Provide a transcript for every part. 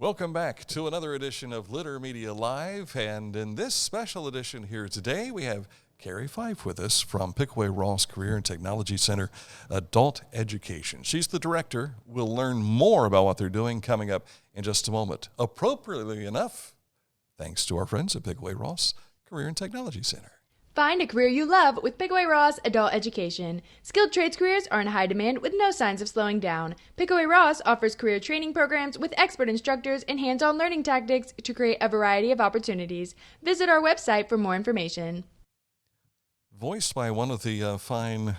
Welcome back to another edition of Litter Media Live, and in this special edition here today, we have Carrie Fife with us from Pickaway Ross Career and Technology Center Adult Education. She's the director. We'll learn more about what they're doing coming up in just a moment. Appropriately enough, thanks to our friends at Pickaway Ross Career and Technology Center. Find a career you love with Pickaway Ross Adult Education. Skilled trades careers are in high demand with no signs of slowing down. Pickaway Ross offers career training programs with expert instructors and hands-on learning tactics to create a variety of opportunities. Visit our website for more information. Voiced by one of the fine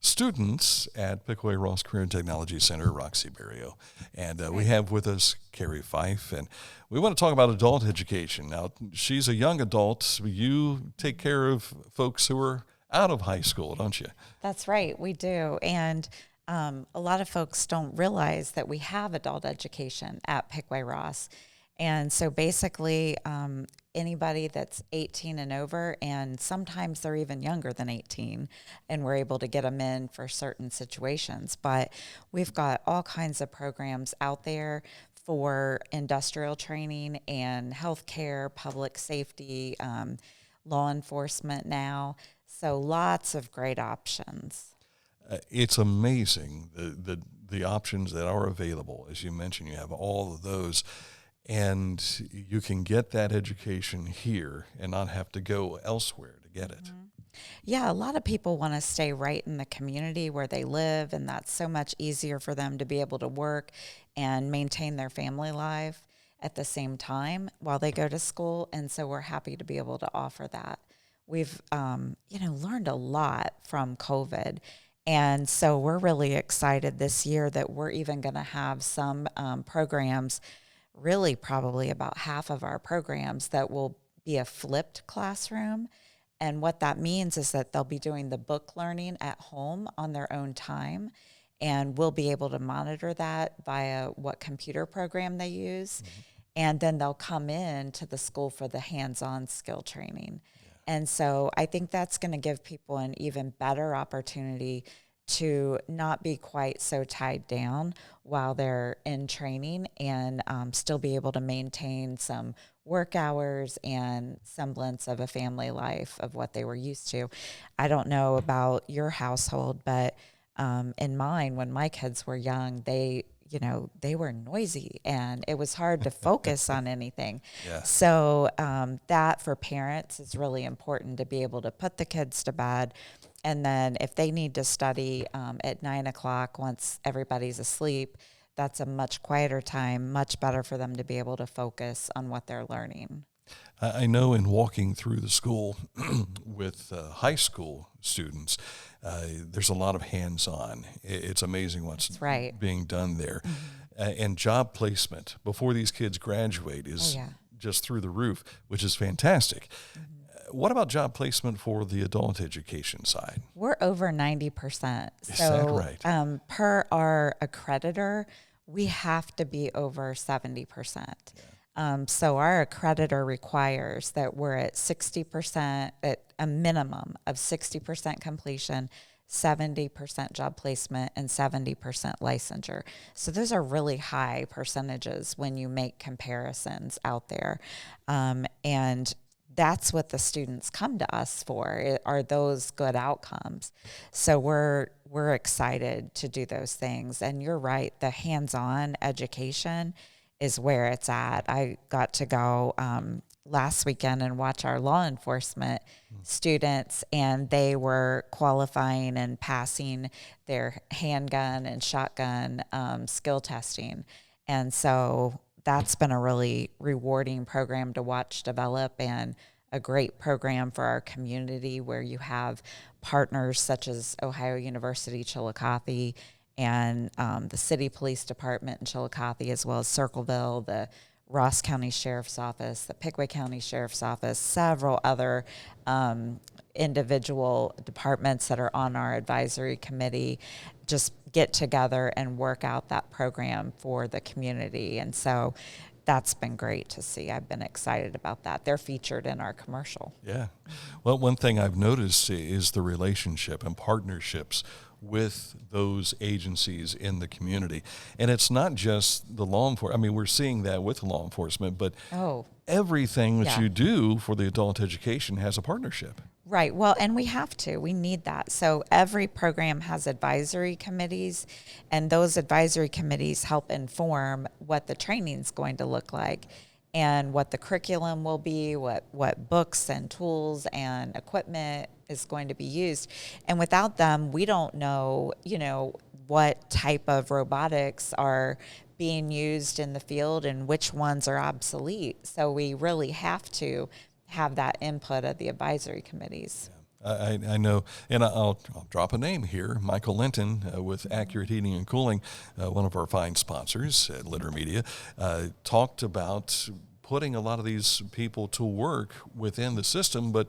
students at Pickaway Ross Career and Technology Center, Roxy Barrio. And we have with us Carrie Fife, and we want to talk about adult education. Now, she's a young adult. You take care of folks who are out of high school, don't you? That's right, we do. And a lot of folks don't realize that we have adult education at Pickaway Ross. And so basically, anybody that's 18 and over, and sometimes they're even younger than 18, and we're able to get them in for certain situations. But we've got all kinds of programs out there for industrial training and healthcare, public safety, law enforcement now. So lots of great options. It's amazing the options that are available. As you mentioned, you have all of those. And you can get that education here and not have to go elsewhere to get it. Mm-hmm. Yeah, a lot of people want to stay right in the community where they live, and that's so much easier for them to be able to work and maintain their family life at the same time while they go to school. And so we're happy to be able to offer that. We've, learned a lot from COVID. And so we're really excited this year that we're even going to have some programs, really probably about half of our programs, that will be a flipped classroom. And what that means is that they'll be doing the book learning at home on their own time, and we'll be able to monitor that via what computer program they use. Mm-hmm. And then they'll come in to the school for the hands-on skill training. Yeah. And so I think that's going to give people an even better opportunity to not be quite so tied down while they're in training, and still be able to maintain some work hours and semblance of a family life of what they were used to. I don't know about your household, but in mine, when my kids were young, they were noisy and it was hard to focus on anything. Yeah. So that for parents is really important, to be able to put the kids to bed. And then if they need to study at 9 o'clock, once everybody's asleep, that's a much quieter time, much better for them to be able to focus on what they're learning. I know in walking through the school with high school students, there's a lot of hands-on. It's amazing what's being done there. Mm-hmm. And job placement before these kids graduate is just through the roof, which is fantastic. Mm-hmm. What about job placement for the adult education side? We're over 90%. Is that right? Per our accreditor, we have to be over 70%. Yeah. So our accreditor requires that we're at 60%, at a minimum of 60% completion, 70% job placement, and 70% licensure. So those are really high percentages when you make comparisons out there. And that's what the students come to us for, are those good outcomes. So we're excited to do those things. And you're right, the hands-on education is where it's at. I got to go last weekend and watch our law enforcement students, and they were qualifying and passing their handgun and shotgun skill testing. And so that's been a really rewarding program to watch develop, and a great program for our community, where you have partners such as Ohio University Chillicothe and the City Police Department in Chillicothe, as well as Circleville, the Ross County Sheriff's Office, the Pickaway County Sheriff's Office, several other individual departments that are on our advisory committee, just get together and work out that program for the community. And so that's been great to see. I've been excited about that. They're featured in our commercial. Yeah. Well, one thing I've noticed is the relationship and partnerships with those agencies in the community. And it's not just the law enforcement. I mean, we're seeing that with law enforcement, but everything that you do for the adult education has a partnership. Right. Well, and we have to. We need that. So every program has advisory committees, and those advisory committees help inform what the training is going to look like and what the curriculum will be, what books and tools and equipment is going to be used. And without them, we don't know, what type of robotics are being used in the field and which ones are obsolete. So we really have to have that input of the advisory committees. I know, and I'll drop a name here, Michael Linton with Accurate Heating and Cooling, one of our fine sponsors at Litter Media, talked about putting a lot of these people to work within the system, but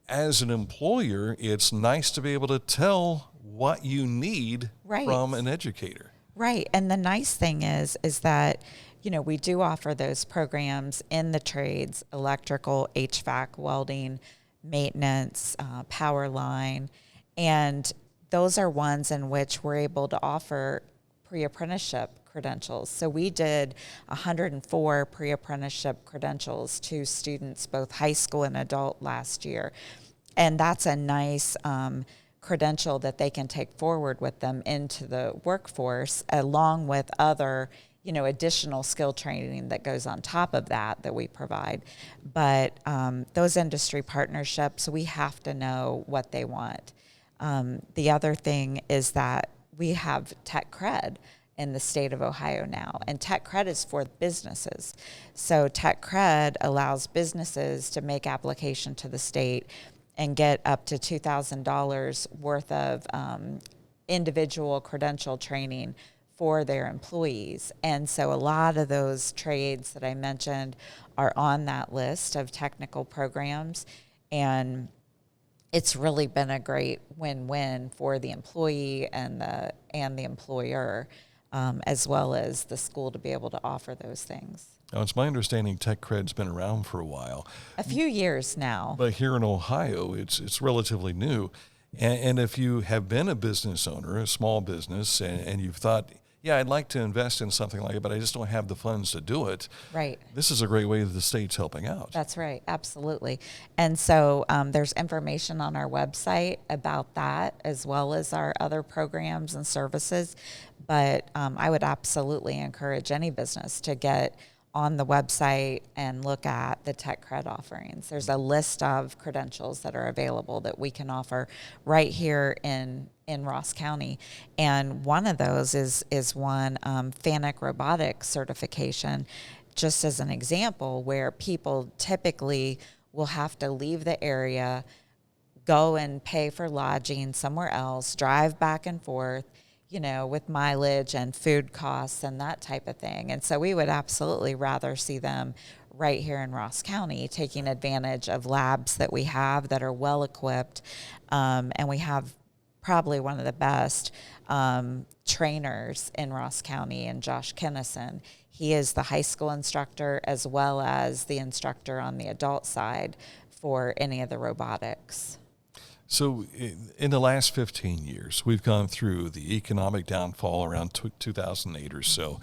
as an employer, it's nice to be able to tell what you need from an educator. Right, and the nice thing is that we do offer those programs in the trades: electrical, HVAC, welding, maintenance, power line. And those are ones in which we're able to offer pre-apprenticeship credentials. So we did 104 pre-apprenticeship credentials to students, both high school and adult, last year. And that's a nice credential that they can take forward with them into the workforce, along with other additional skill training that goes on top of that we provide. But those industry partnerships, we have to know what they want. The other thing is that we have tech cred in the state of Ohio now, and tech cred is for businesses. So tech cred allows businesses to make application to the state and get up to $2,000 worth of individual credential training for their employees. And so a lot of those trades that I mentioned are on that list of technical programs, and it's really been a great win-win for the employee and the employer, as well as the school, to be able to offer those things. Now, it's my understanding tech cred's been around for a while. A few years now. But here in Ohio, it's relatively new. And if you have been a business owner, a small business, and you've thought, yeah, I'd like to invest in something like it, but I just don't have the funds to do it. Right. This is a great way that the state's helping out. That's right. Absolutely. And so there's information on our website about that, as well as our other programs and services. But I would absolutely encourage any business to get on the website and look at the tech cred offerings. There's a list of credentials that are available that we can offer right here in Ross County. And one of those is one FANUC robotics certification, just as an example, where people typically will have to leave the area, go and pay for lodging somewhere else, drive back and forth, with mileage and food costs and that type of thing. And so we would absolutely rather see them right here in Ross County, taking advantage of labs that we have that are well equipped. And we have probably one of the best trainers in Ross County, and Josh Kennison. He is the high school instructor as well as the instructor on the adult side for any of the robotics. So in the last 15 years, we've gone through the economic downfall around 2008 or so,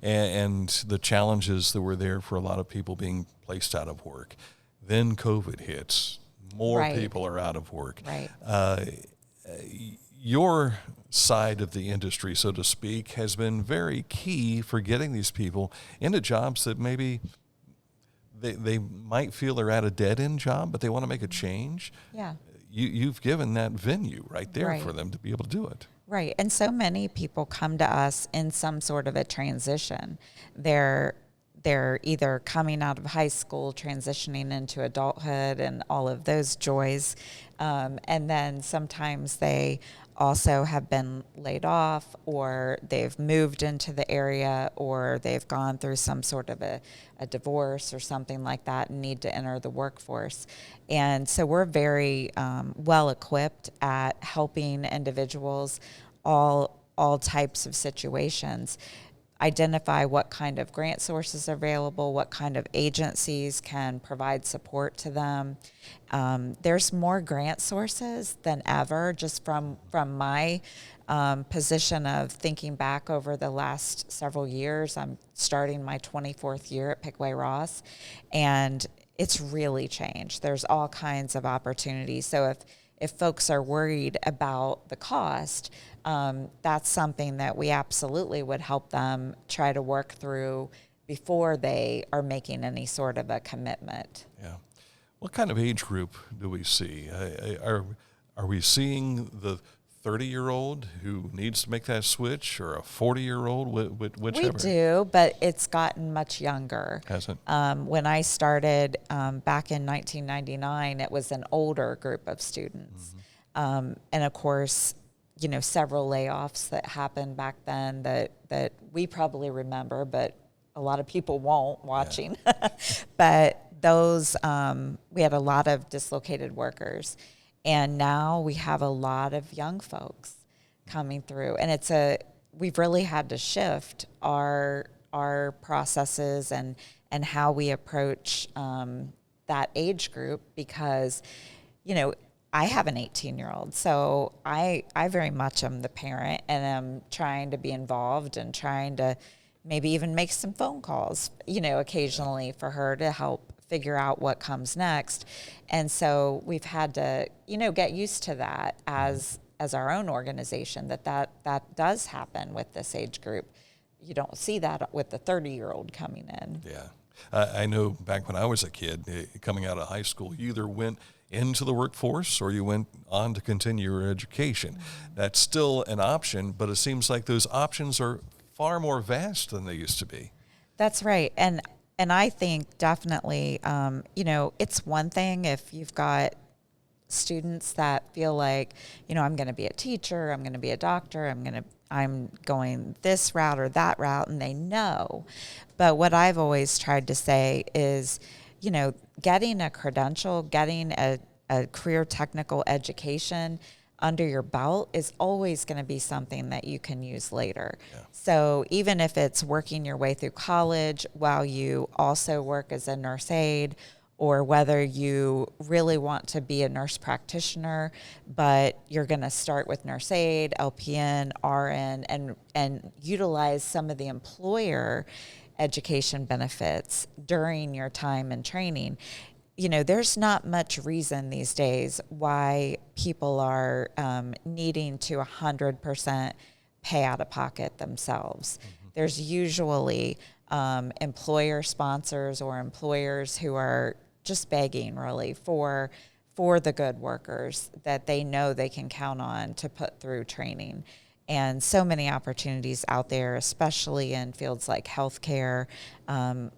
and the challenges that were there for a lot of people being placed out of work. Then COVID hits. More people are out of work. Right. Your side of the industry, so to speak, has been very key for getting these people into jobs that maybe they might feel they're at a dead-end job, but they want to make a change. Yeah. You've given that venue right there for them to be able to do it. Right. And so many people come to us in some sort of a transition. They're either coming out of high school, transitioning into adulthood and all of those joys. And then sometimes they also have been laid off, or they've moved into the area, or they've gone through some sort of a divorce or something like that and need to enter the workforce. And so we're very well equipped at helping individuals all types of situations. identify what kind of grant sources are available, what kind of agencies can provide support to them. There's more grant sources than ever, just from my position of thinking back over the last several years. I'm starting my 24th year at Pickaway Ross, and it's really changed. There's all kinds of opportunities. So if folks are worried about the cost, that's something that we absolutely would help them try to work through before they are making any sort of a commitment. Yeah. What kind of age group do we see? Are we seeing the 30-year-old who needs to make that switch, or a 40-year-old, whichever? We do, but it's gotten much younger. Has it? When I started back in 1999, it was an older group of students. And of course, several layoffs that happened back then that we probably remember, but a lot of people won't watching. Yeah. But those, we had a lot of dislocated workers. And now we have a lot of young folks coming through, and we've really had to shift our processes and how we approach that age group, because, I have an 18-year-old, so I very much am the parent, and am trying to be involved and trying to maybe even make some phone calls, occasionally for her to help figure out what comes next. And so we've had to, get used to that as our own organization, that does happen with this age group. You don't see that with the 30-year-old coming in. Yeah. I know back when I was a kid, coming out of high school, you either went into the workforce or you went on to continue your education. That's still an option, but it seems like those options are far more vast than they used to be. That's right. And I think definitely, it's one thing if you've got students that feel like, I'm going to be a teacher, I'm going to be a doctor, I'm going this route or that route, and they know. But what I've always tried to say is, getting a credential, getting a career technical education under your belt is always going to be something that you can use later. Yeah. So even if it's working your way through college while you also work as a nurse aide, or whether you really want to be a nurse practitioner, but you're going to start with nurse aide, LPN, RN, and utilize some of the employer education benefits during your time in training. There's not much reason these days why people are needing to 100% pay out of pocket themselves. Mm-hmm. There's usually employer sponsors or employers who are just begging really for the good workers that they know they can count on to put through training. And so many opportunities out there, especially in fields like healthcare,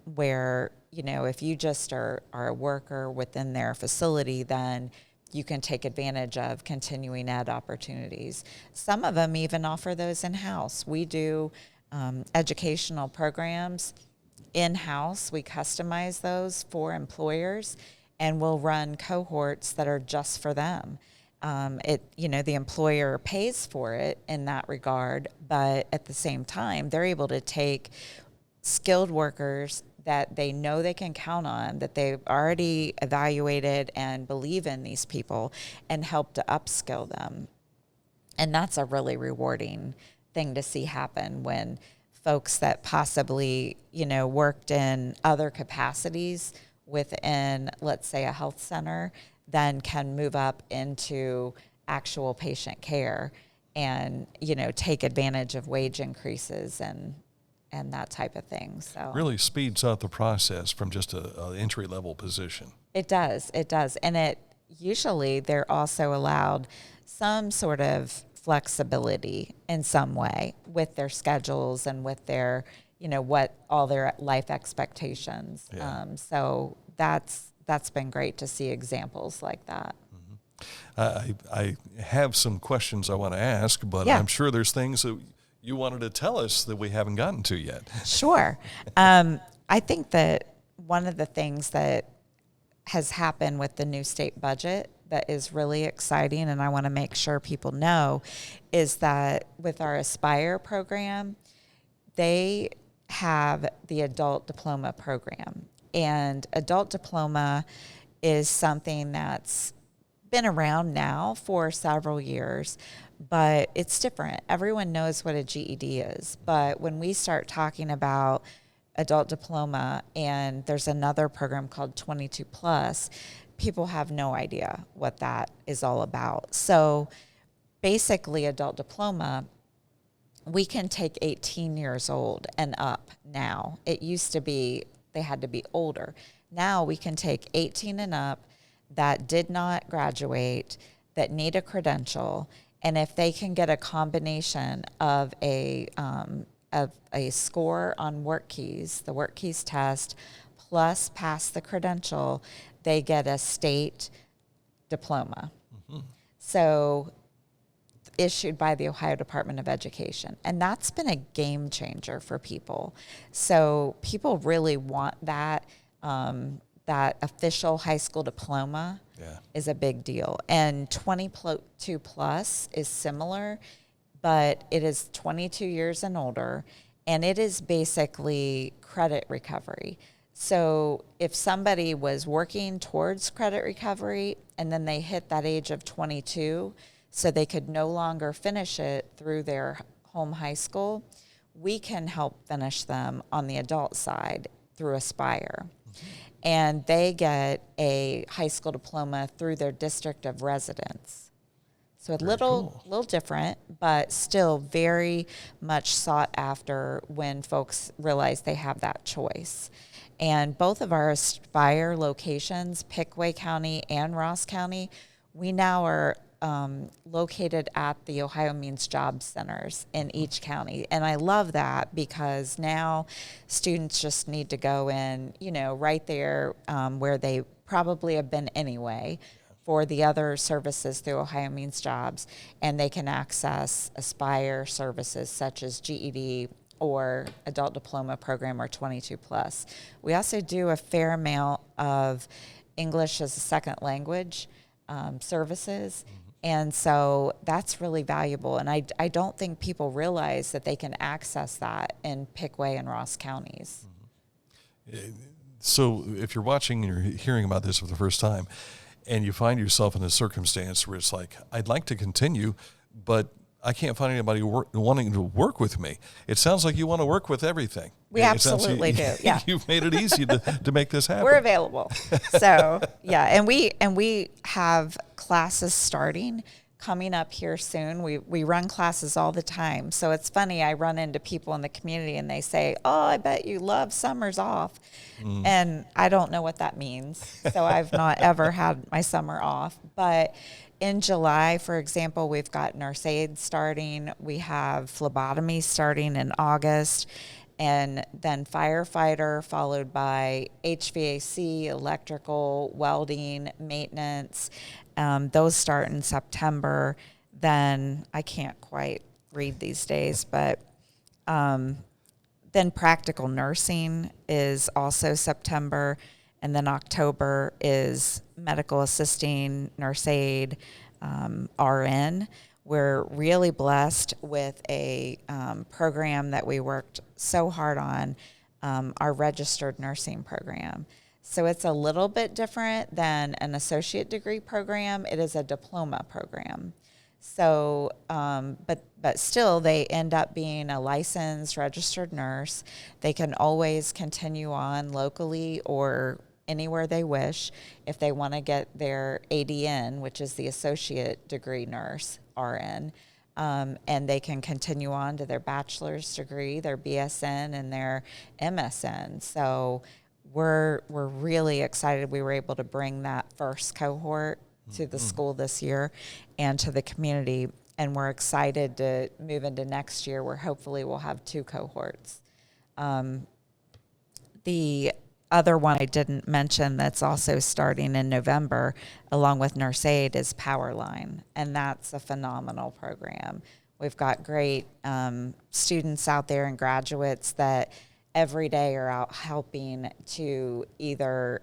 where, if you just are a worker within their facility, then you can take advantage of continuing ed opportunities. Some of them even offer those in-house. We do educational programs in-house. We customize those for employers, and we'll run cohorts that are just for them. The employer pays for it in that regard, but at the same time, they're able to take skilled workers that they know they can count on, that they've already evaluated and believe in these people, and help to upskill them. And that's a really rewarding thing to see happen when folks that possibly, worked in other capacities within, let's say, a health center, then can move up into actual patient care and, take advantage of wage increases and that type of thing. So really speeds up the process from just an entry-level position. It does. And usually they're also allowed some sort of flexibility in some way with their schedules and with their, what all their life expectations. Yeah. So that's been great to see examples like that. I have some questions I want to ask, but yeah. I'm sure there's things that you wanted to tell us that we haven't gotten to yet. Sure. I think that one of the things that has happened with the new state budget that is really exciting, and I want to make sure people know, is that with our Aspire program, they have the adult diploma program. And adult diploma is something that's been around now for several years, but it's different. Everyone knows what a GED is. But when we start talking about adult diploma, and there's another program called 22 Plus, people have no idea what that is all about. So basically, adult diploma, we can take 18 years old and up now. It used to be they had to be older. Now we can take 18 and up that did not graduate, that need a credential, and if they can get a combination of a score on work keys, the work keys test, plus pass the credential, they get a state diploma. Mm-hmm. So issued by the Ohio Department of Education. And that's been a game changer for people. So people really want that. That official high school diploma is a big deal. And 22 Plus is similar, but it is 22 years and older, and it is basically credit recovery. So if somebody was working towards credit recovery and then they hit that age of 22, so they could no longer finish it through their home high school, we can help finish them on the adult side through Aspire. Mm-hmm. And they get a high school diploma through their district of residence. So a little different, but still very much sought after when folks realize they have that choice. And both of our Aspire locations, Pickaway County and Ross County, we now are located at the Ohio Means Job Centers in each county. And I love that because now students just need to go in, right there where they probably have been anyway for the other services through Ohio Means Jobs, and they can access Aspire services such as GED or Adult Diploma Program or 22 Plus. We also do a fair amount of English as a second language services. And so that's really valuable. And I don't think people realize that they can access that in Pickaway and Ross counties. So if you're watching and you're hearing about this for the first time and you find yourself in a circumstance where it's like, I'd like to continue, but I can't find anybody wanting to work with me. It sounds like you want to work with everything. We absolutely do. Yeah, you've made it easy to make this happen. We're available. So yeah, and we have classes starting coming up here soon. We run classes all the time. So it's funny. I run into people in the community and they say, "Oh, I bet you love summers off," and I don't know what that means. So I've not ever had my summer off, but. In July, for example, we've got nurse aid starting. We have phlebotomy starting in August, and then firefighter, followed by HVAC, electrical, welding, maintenance. Those start in September. Then I can't quite read these days, but then practical nursing is also September. And then October is medical assisting, nurse aid, RN. We're really blessed with a program that we worked so hard on, our registered nursing program. So it's a little bit different than an associate degree program. It is a diploma program. So, but still, they end up being a licensed registered nurse. They can always continue on locally or anywhere they wish if they want to get their ADN, which is the associate degree nurse, RN, and they can continue on to their bachelor's degree, their BSN, and their MSN. So we're really excited we were able to bring that first cohort to the school this year and to the community, and we're excited to move into next year where hopefully we'll have 2 cohorts. The other one I didn't mention that's also starting in November, along with nurse aid, is Powerline, and that's a phenomenal program. We've got great students out there and graduates that every day are out helping to either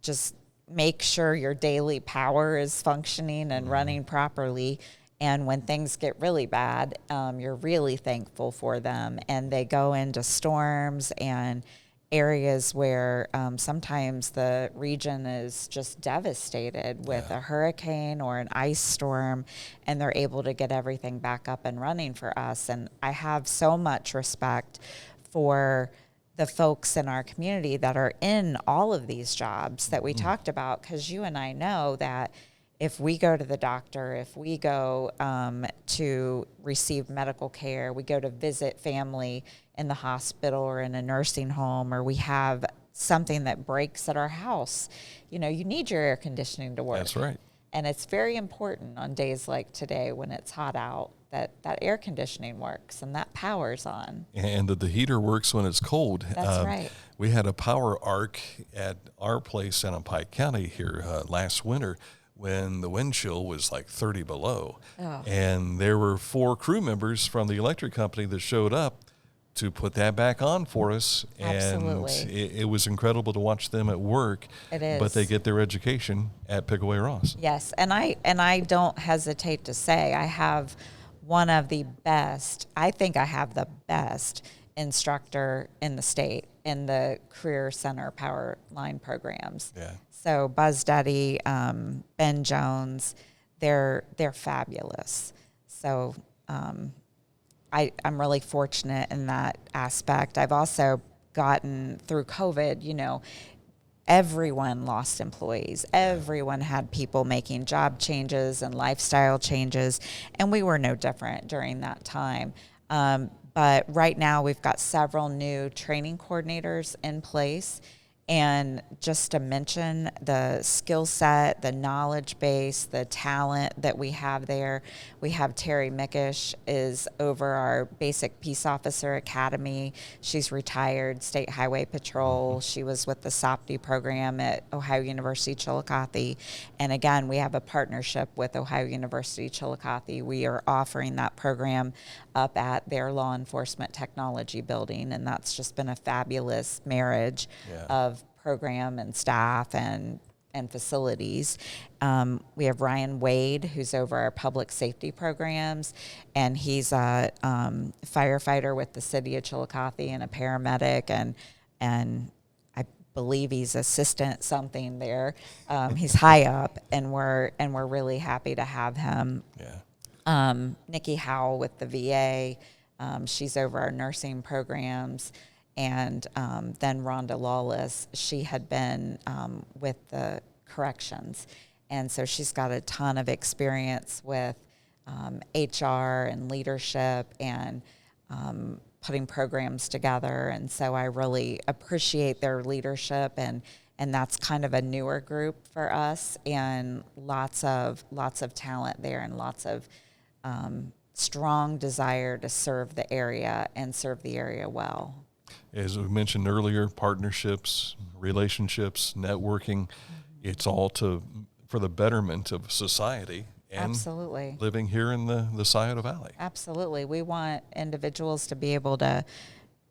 just make sure your daily power is functioning and running properly, And when things get really bad, you're really thankful for them. And they go into storms and areas where sometimes the region is just devastated with a hurricane or an ice storm, and they're able to get everything back up and running for us. And I have so much respect for the folks in our community that are in all of these jobs that we talked about, because you and I know that if we go to the doctor, if we go to receive medical care, we go to visit family in the hospital or in a nursing home, or we have something that breaks at our house, you need your air conditioning to work. That's right. And it's very important on days like today when it's hot out that air conditioning works and that power's on. And that the heater works when it's cold. That's right. We had a power arc at our place down in Pike County here last winter when the wind chill was like 30 below. Oh. And there were 4 crew members from the electric company that showed up to put that back on for us. Absolutely. And it was incredible to watch them at work. It is. But they get their education at Pickaway Ross. Yes, and I don't hesitate to say I have one of the best, I think I have the best instructor in the state in the Career Center Power Line programs. Yeah. So Buzz Duddy, Ben Jones, they're fabulous. So I'm really fortunate in that aspect. I've also gotten through COVID, everyone lost employees. Everyone had people making job changes and lifestyle changes, and we were no different during that time. But right now we've got several new training coordinators in place. And just to mention the skill set, the knowledge base, the talent that we have there. We have Terry Mickish is over our Basic Peace Officer Academy. She's retired State Highway Patrol. She was with the SOPD program at Ohio University Chillicothe. And again, we have a partnership with Ohio University Chillicothe. We are offering that program up at their law enforcement technology building. And that's just been a fabulous marriage of program and staff and facilities. We have Ryan Wade, who's over our public safety programs, and he's a firefighter with the city of Chillicothe and a paramedic, and I believe he's assistant something there. He's high up, and we're really happy to have him. Yeah. Nikki Howell with the VA, she's over our nursing programs. And then Rhonda Lawless, she had been with the corrections. And so she's got a ton of experience with HR and leadership and putting programs together. And so I really appreciate their leadership. And that's kind of a newer group for us, and lots of talent there, and lots of strong desire to serve the area and serve the area well. As we mentioned earlier, partnerships, relationships, networking, it's all for the betterment of society and Absolutely. Living here in the Scioto Valley. Absolutely. We want individuals to be able to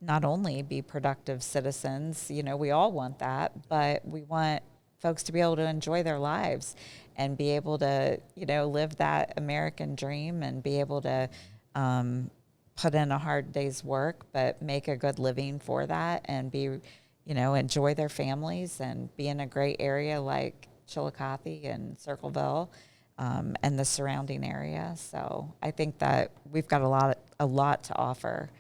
not only be productive citizens, we all want that, but we want folks to be able to enjoy their lives and be able to, live that American dream and be able to put in a hard day's work, but make a good living for that and be, enjoy their families and be in a great area like Chillicothe and Circleville and the surrounding area. So I think that we've got a lot to offer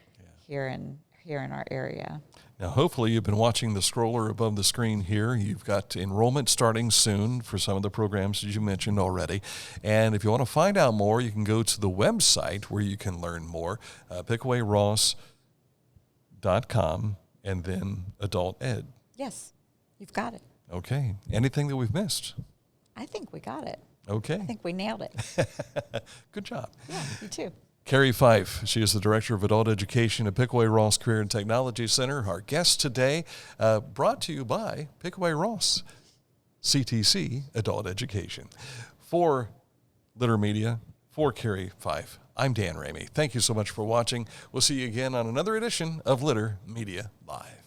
here in our area. Now, hopefully you've been watching the scroller above the screen here. You've got enrollment starting soon for some of the programs, as you mentioned already. And if you want to find out more, you can go to the website where you can learn more, pickawayross.com, and then adult ed. Yes, you've got it. Okay. Anything that we've missed? I think we got it. Okay. I think we nailed it. Good job. Yeah, you too. Carrie Fife, she is the Director of Adult Education at Pickaway Ross Career and Technology Center. Our guest today, brought to you by Pickaway Ross, CTC Adult Education. For Litter Media, for Carrie Fife, I'm Dan Ramey. Thank you so much for watching. We'll see you again on another edition of Litter Media Live.